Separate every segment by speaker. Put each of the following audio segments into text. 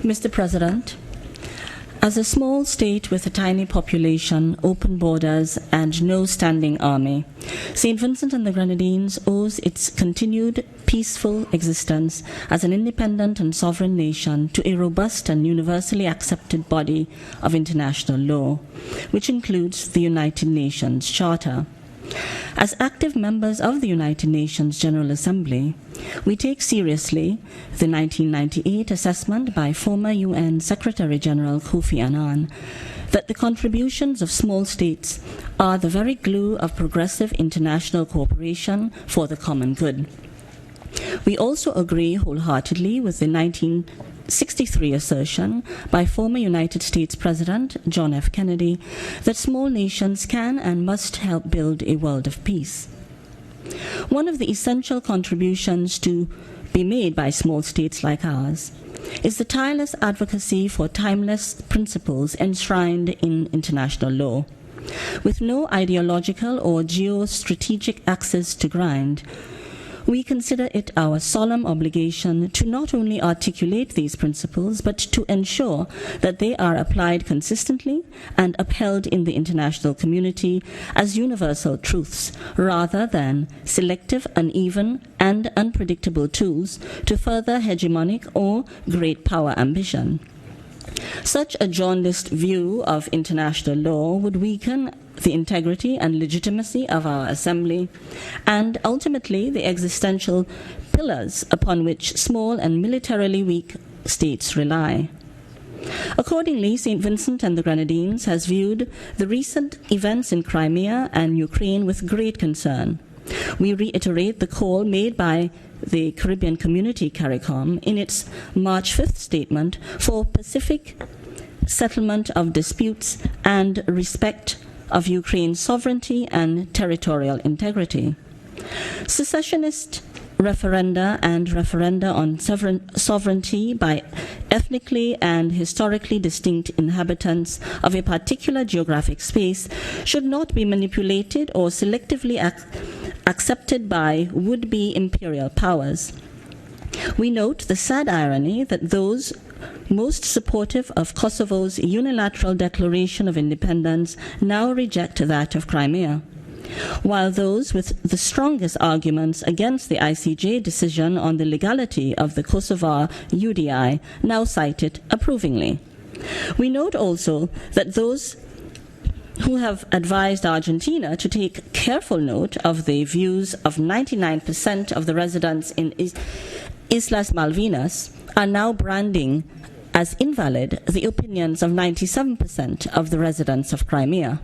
Speaker 1: Mr. President, as a small state with a tiny population, open borders, and no standing army, St. Vincent and the Grenadines owes its continued peaceful existence as an independent and sovereign nation to a robust and universally accepted body of international law, which includes the United Nations Charter. As active members of the United Nations General Assembly, we take seriously the 1998 assessment by former UN Secretary-General Kofi Annan that the contributions of small states are the very glue of progressive international cooperation for the common good. We also agree wholeheartedly with the 1963 assertion by former United States President John F. Kennedy that small nations can and must help build a world of peace. One of the essential contributions to be made by small states like ours is the tireless advocacy for timeless principles enshrined in international law. With no ideological or geostrategic axes to grind, we consider it our solemn obligation to not only articulate these principles, but to ensure that they are applied consistently and upheld in the international community as universal truths, rather than selective, uneven, and unpredictable tools to further hegemonic or great power ambition. Such a jaundiced view of international law would weaken the integrity and legitimacy of our Assembly, and ultimately the existential pillars upon which small and militarily weak states rely. Accordingly, St. Vincent and the Grenadines has viewed the recent events in Crimea and Ukraine with great concern. We reiterate the call made by the Caribbean Community CARICOM in its March 5th statement for pacific settlement of disputes and respect of Ukraine's sovereignty and territorial integrity. Secessionist referenda and referenda on sovereignty by ethnically and historically distinct inhabitants of a particular geographic space should not be manipulated or selectively accepted by would-be imperial powers. We note the sad irony that those most supportive of Kosovo's unilateral declaration of independence now reject that of Crimea, while those with the strongest arguments against the ICJ decision on the legality of the Kosovar UDI now cite it approvingly. We note also that those who have advised Argentina to take careful note of the views of 99% of the residents in Islas Malvinas are now branding as invalid the opinions of 97% of the residents of Crimea.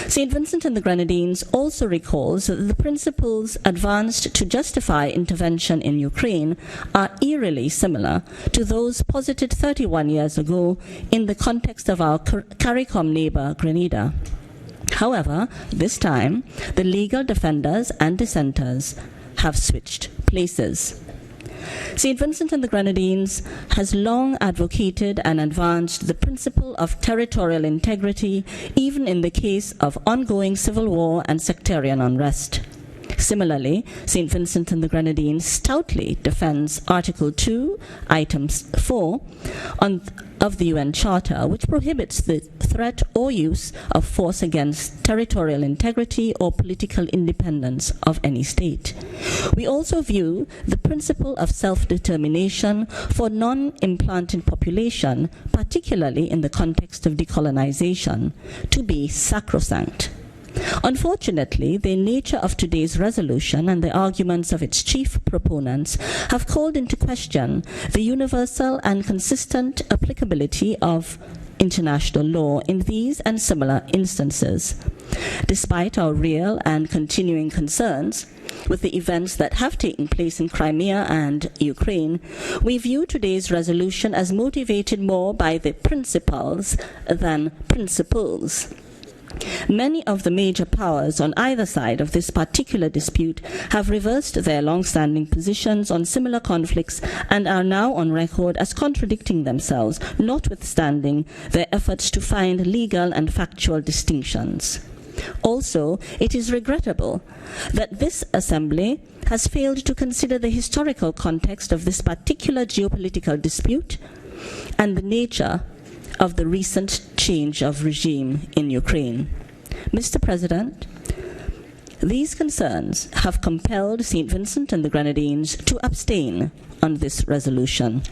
Speaker 1: St. Vincent and the Grenadines also recalls that the principles advanced to justify intervention in Ukraine are eerily similar to those posited 31 years ago in the context of our CARICOM neighbor, Grenada. However, this time, the legal defenders and dissenters have switched places. St. Vincent and the Grenadines has long advocated and advanced the principle of territorial integrity, even in the case of ongoing civil war and sectarian unrest. Similarly, St. Vincent and the Grenadines stoutly defends Article 2, Item 4 of the UN Charter, which prohibits the threat or use of force against territorial integrity or political independence of any state. We also view the principle of self-determination for non-implanted population, particularly in the context of decolonization, to be sacrosanct. Unfortunately, the nature of today's resolution and the arguments of its chief proponents have called into question the universal and consistent applicability of international law in these and similar instances. Despite our real and continuing concerns with the events that have taken place in Crimea and Ukraine, we view today's resolution as motivated more by the principles than principles. Many of the major powers on either side of this particular dispute have reversed their long-standing positions on similar conflicts and are now on record as contradicting themselves, notwithstanding their efforts to find legal and factual distinctions. Also, it is regrettable that this Assembly has failed to consider the historical context of this particular geopolitical dispute and the nature of the recent change of regime in Ukraine. Mr. President, these concerns have compelled St. Vincent and the Grenadines to abstain on this resolution.